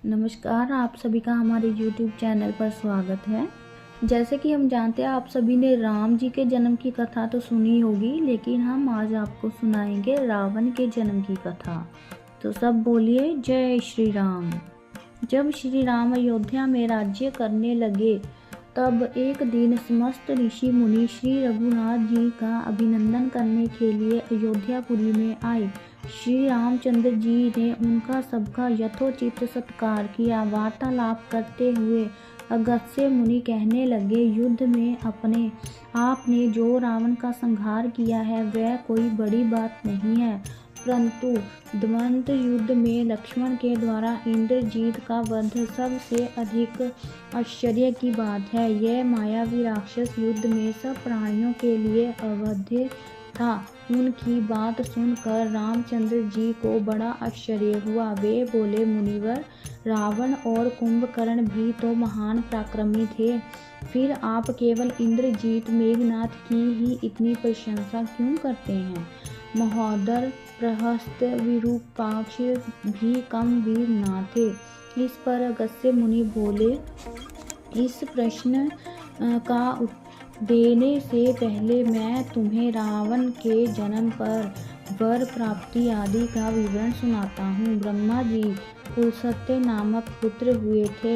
नमस्कार, आप सभी का हमारे YouTube चैनल पर स्वागत है। जैसे कि हम जानते हैं, आप सभी ने राम जी के जन्म की कथा तो सुनी होगी, लेकिन हम आज आपको सुनाएंगे रावण के जन्म की कथा। तो सब बोलिए जय श्री राम। जब श्री राम अयोध्या में राज्य करने लगे, तब एक दिन समस्त ऋषि मुनि श्री रघुनाथ जी का अभिनंदन करने के लिए अयोध्यापुरी में आए। श्री रामचंद्र जी ने उनका सबका यथोचित सत्कार किया। वार्तालाप करते हुए अगस्त्य मुनि कहने लगे, युद्ध में अपने आपने जो रावण का संहार किया है वह कोई बड़ी बात नहीं है, परंतु द्वंद युद्ध में लक्ष्मण के द्वारा इंद्रजीत का वध सबसे अधिक आश्चर्य की बात है। यह मायावी राक्षस युद्ध में सब प्राणियों के लिए अवध्य था। उनकी बात सुनकर रामचंद्र जी को बड़ा आश्चर्य हुआ। वे बोले, मुनिवर, रावण और कुंभकर्ण भी तो महान पराक्रमी थे, फिर आप केवल इंद्रजीत मेघनाथ की ही इतनी प्रशंसा क्यों करते हैं? महोदर, प्रहस्त, विरूपाक्ष भी कम वीर ना थे। इस पर अगस्त्य मुनि बोले, इस प्रश्न का देने से पहले मैं तुम्हें रावण के जन्म पर वर प्राप्ति आदि का विवरण सुनाता हूँ। ब्रह्मा जी पुलस्त्य नामक पुत्र हुए थे,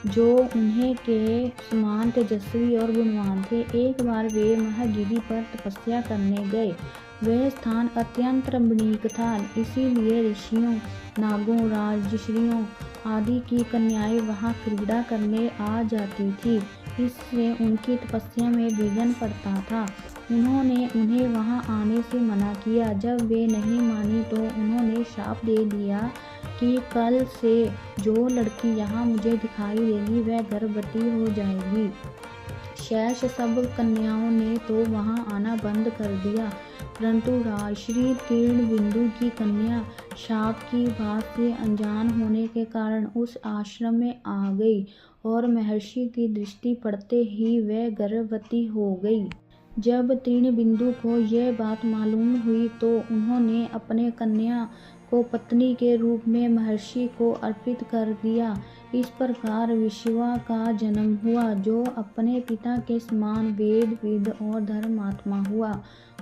जो उन्हें के समान तेजस्वी और गुणवान थे। एक बार वे महागिरी पर तपस्या करने गए। वह स्थान अत्यंत रमणीक था, इसीलिए ऋषियों, नागों, राजर्षियों आदि की कन्याएं वहां क्रीड़ा करने आ जाती थी। इससे उनकी तपस्या में विघ्न पड़ता था। उन्होंने उन्हें वहां आने से मना किया। जब वे नहीं मानी तो उन्होंने शाप दे दिया कि कल से जो लड़की यहाँ मुझे दिखाई देगी वह गर्भवती हो जाएगी। शेष सब कन्याओं ने तो वहां आना बंद कर दिया, परंतु राजश्री तीर्ण बिंदु की कन्या शाप की बात से अनजान होने के कारण उस आश्रम में आ गई और महर्षि की दृष्टि पड़ते ही वह गर्भवती हो गई। जब तीर्ण बिंदु को यह बात मालूम हुई तो उन्होंने अपने कन्या को पत्नी के रूप में महर्षि को अर्पित कर दिया। इस प्रकार विश्वा का जन्म हुआ, जो अपने पिता के समान वेदविद और धर्मात्मा हुआ।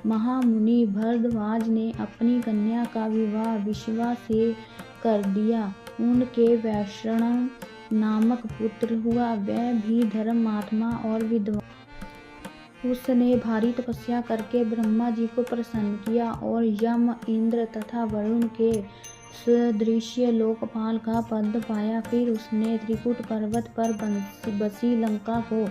महामुनि भरद्वाज ने अपनी कन्या का विवाह विश्वा से कर दिया। उनके वैष्णव नामक पुत्र हुआ, वह भी धर्मात्मा और विद्वान। उसने भारी तपस्या करके ब्रह्मा जी को प्रसन्न किया और यम, इंद्र तथा वरुण के सदृश लोकपाल का पद पाया। फिर उसने त्रिकुट पर्वत पर बसी लंका को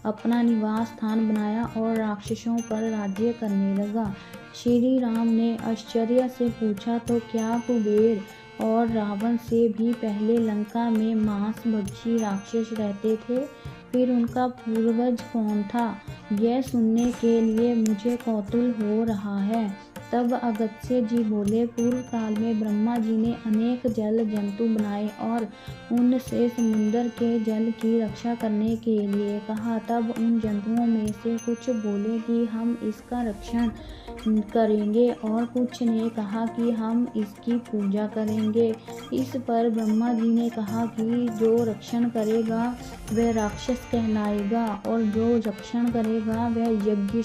अपना निवास स्थान बनाया और राक्षसों पर राज्य करने लगा। श्री राम ने आश्चर्य से पूछा, तो क्या कुबेर और रावण से भी पहले लंका में मांसभक्षी राक्षस रहते थे? फिर उनका पूर्वज कौन था? यह सुनने के लिए मुझे कौतूहल हो रहा है। तब अगस्त्य जी बोले, पूर्व काल में ब्रह्मा जी ने अनेक जल जंतु बनाए और उनसे समुद्र के जल की रक्षा करने के लिए कहा। तब उन जंतुओं में से कुछ बोले कि हम इसका रक्षण करेंगे और कुछ ने कहा कि हम इसकी पूजा करेंगे। इस पर ब्रह्मा जी ने कहा कि जो रक्षण करेगा वह राक्षस कहलाएगा और जो रक्षण करेगा वह यज्ञ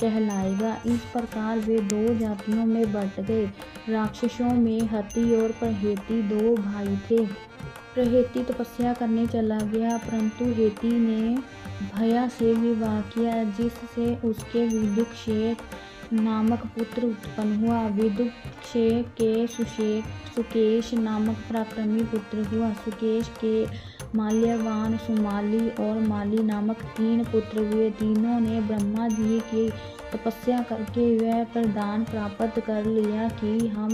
कहलाएगा। इस प्रकार वे दो जातियों में बंट गए। राक्षसों में हति और प्रहेति दो भाई थे। प्रहेति तपस्या करने चला गया, परंतु हेति ने भया से विवाह किया, जिससे उसके विदुक्षेप नामक पुत्र उत्पन्न हुआ। विदुक्षेप के सुकेश नामक पराक्रमी पुत्र हुआ। सुकेश के माल्यवान, सुमाली और माली नामक 3 पुत्र हुए। तीनों ने ब्रह्मा जी की तपस्या करके वह वरदान प्राप्त कर लिया कि हम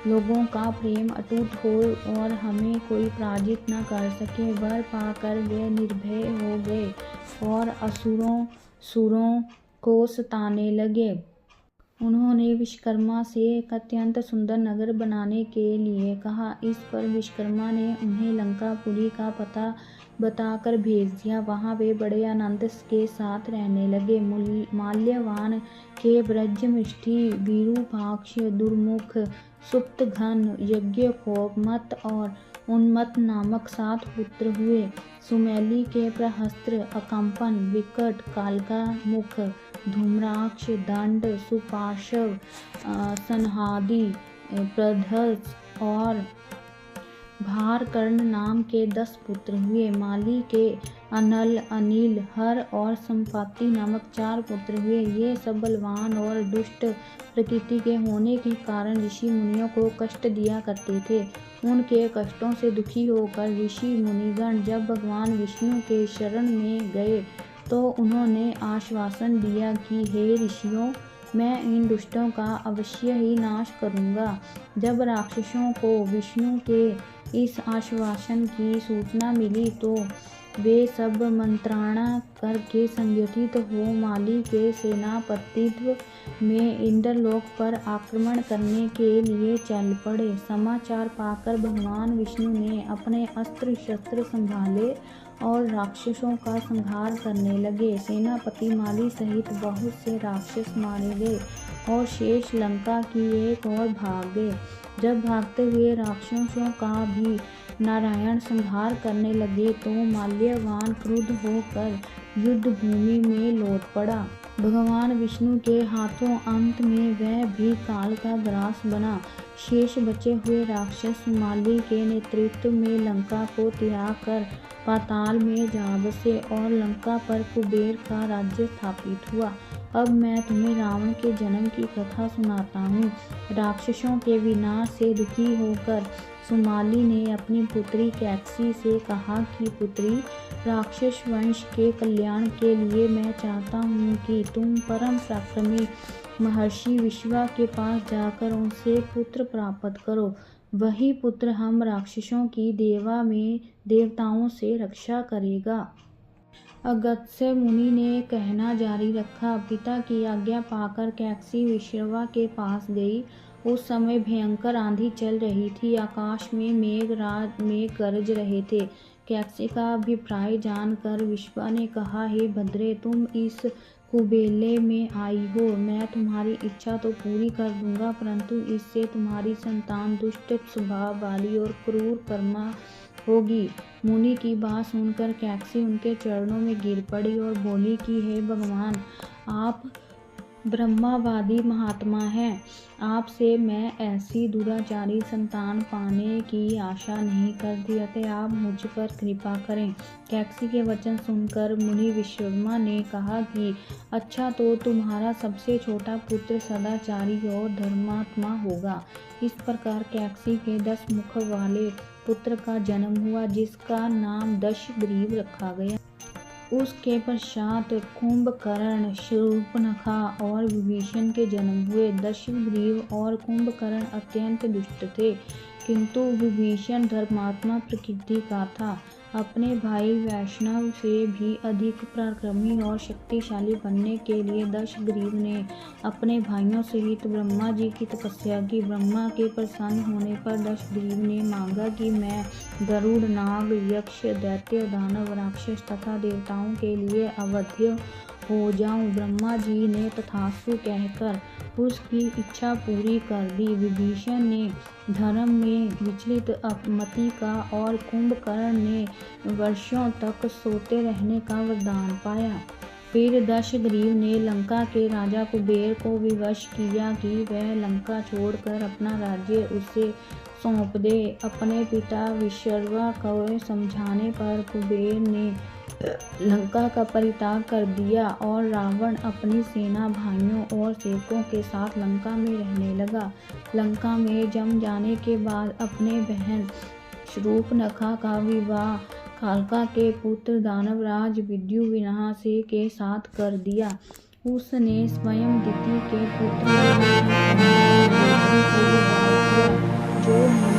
लोगों का प्रेम अटूट हो और हमें कोई पराजित न कर सके। वर पाकर वे निर्भय हो गए और असुरों को सताने लगे। उन्होंने विश्वकर्मा से एक अत्यंत सुंदर नगर बनाने के लिए कहा। इस पर विश्वकर्मा ने उन्हें लंकापुरी का पता बताकर भेज दिया। वहां वे बड़े आनंद के साथ रहने लगे। माल्यवान के ब्रजमिष्ठी, विरूपाक्ष, दुर्मुख, सुप्तघन, यज्ञकोप, मत और उन्मत्त नामक 7 पुत्र हुए। सुमेली के प्रहस्त्र, अकम्पन, विकट, कालका मुख, धूम्राक्ष, दंड, सुपार्श्व, सनहादि, प्रध्वज और भारकर्ण नाम के 10 पुत्र हुए। माली के अनल, अनिल, हर और संपाति नामक 4 पुत्र हुए। ये सब बलवान और दुष्ट प्रकृति के होने के कारण ऋषि मुनियों को कष्ट दिया करते थे। उनके कष्टों से दुखी होकर ऋषि मुनिगण जब भगवान विष्णु के शरण में गए तो उन्होंने आश्वासन दिया कि हे ऋषियों, मैं इन दुष्टों का अवश्य ही नाश करूँगा। जब राक्षसों को विष्णु के इस आश्वासन की सूचना मिली तो वे सब मंत्राणा करके संगठित हो माली के सेनापतित्व में इंद्रलोक पर आक्रमण करने के लिए चल पड़े। समाचार पाकर भगवान विष्णु ने अपने अस्त्र शस्त्र संभाले और राक्षसों का संहार करने लगे। सेनापति माली सहित बहुत से राक्षस मारे गए और शेष लंका की एक ओर भाग गए। जब भागते हुए राक्षसों का भी नारायण संहार करने लगे तो माल्यवान क्रुद्ध होकर युद्ध भूमि में लौट पड़ा। भगवान विष्णु के हाथों अंत में वह भी काल का ग्रास बना। शेष बचे हुए राक्षस माली के नेतृत्व में लंका को त्याग कर पाताल में जा बसे और लंका पर कुबेर का राज्य स्थापित हुआ। अब मैं तुम्हें रावण के जन्म की कथा सुनाता हूँ। राक्षसों के विनाश से दुखी होकर सुमाली ने अपनी पुत्री कैकसी से कहा कि पुत्री, राक्षस वंश के कल्याण के लिए मैं चाहता हूँ कि तुम परम पराक्रमी महर्षि विश्वा के पास जाकर उनसे पुत्र प्राप्त करो। वही पुत्र हम राक्षसों की देवताओं से रक्षा करेगा। अगस्त्य मुनि ने कहना जारी रखा। पिता की आज्ञा पाकर कैकसी विश्रवा के पास गई। उस समय भयंकर आंधी चल रही थी। आकाश में मेघ गरज रहे थे। कैकसी का अभिप्राय जानकर विश्वा ने कहा, हे भद्रे, तुम इस कुबेले में आई हो। मैं तुम्हारी इच्छा तो पूरी कर दूंगा, परंतु इससे तुम्हारी संतान दुष्ट स्वभाव वाली और क्रूर कर्मा होगी। मुनि की बात सुनकर कैकसी उनके चरणों में गिर पड़ी और बोली कि हे भगवान, आप ब्रह्मवादी महात्मा हैं। आपसे मैं ऐसी दुराचारी संतान पाने की आशा नहीं करती, अतः आप मुझ पर कृपा करें। कैकसी के वचन सुनकर मुनि विश्वकर्मा ने कहा कि अच्छा, तो तुम्हारा सबसे छोटा पुत्र सदाचारी और धर्मात्मा होगा। इस प्रकार कैकसी के 10 मुख वाले पुत्र का जन्म हुआ, जिसका नाम दशग्रीव रखा गया। उसके पश्चात कुंभकर्ण, शूर्पणखा और विभीषण के जन्म हुए। दशग्रीव और कुंभकर्ण अत्यंत दुष्ट थे, किंतु विभीषण धर्मात्मा प्रकृति का था। अपने भाई वैष्णव से भी अधिक पराक्रमी और शक्तिशाली बनने के लिए दशग्रीव ने अपने भाइयों सहित ब्रह्मा जी की तपस्या की। ब्रह्मा के प्रसन्न होने पर दशग्रीव ने मांगा कि मैं गरुड़, नाग, यक्ष, दैत्य, दानव, राक्षस तथा देवताओं के लिए अवध्य हो जाऊं। ब्रह्मा जी ने तथास्तु कहकर उसकी इच्छा पूरी कर दी। विभीषण ने धर्म में विचलित मति का और कुंभकर्ण ने वर्षों तक सोते रहने का वरदान पाया। फिर दशग्रीव ने लंका के राजा कुबेर को विवश किया कि वह लंका छोड़कर अपना राज्य उसे सौंप दे। अपने पिता विश्रवा को समझाने पर कुबेर ने लंका का परित्याग कर दिया और रावण अपनी सेना, भाइयों और सेवकों के साथ लंका में रहने लगा। लंका में जम जाने के बाद अपने बहन शूर्पणखा का विवाह कालका के पुत्र दानवराज विद्युविनाश के साथ कर दिया। उसने स्वयं दिति के पुत्र जो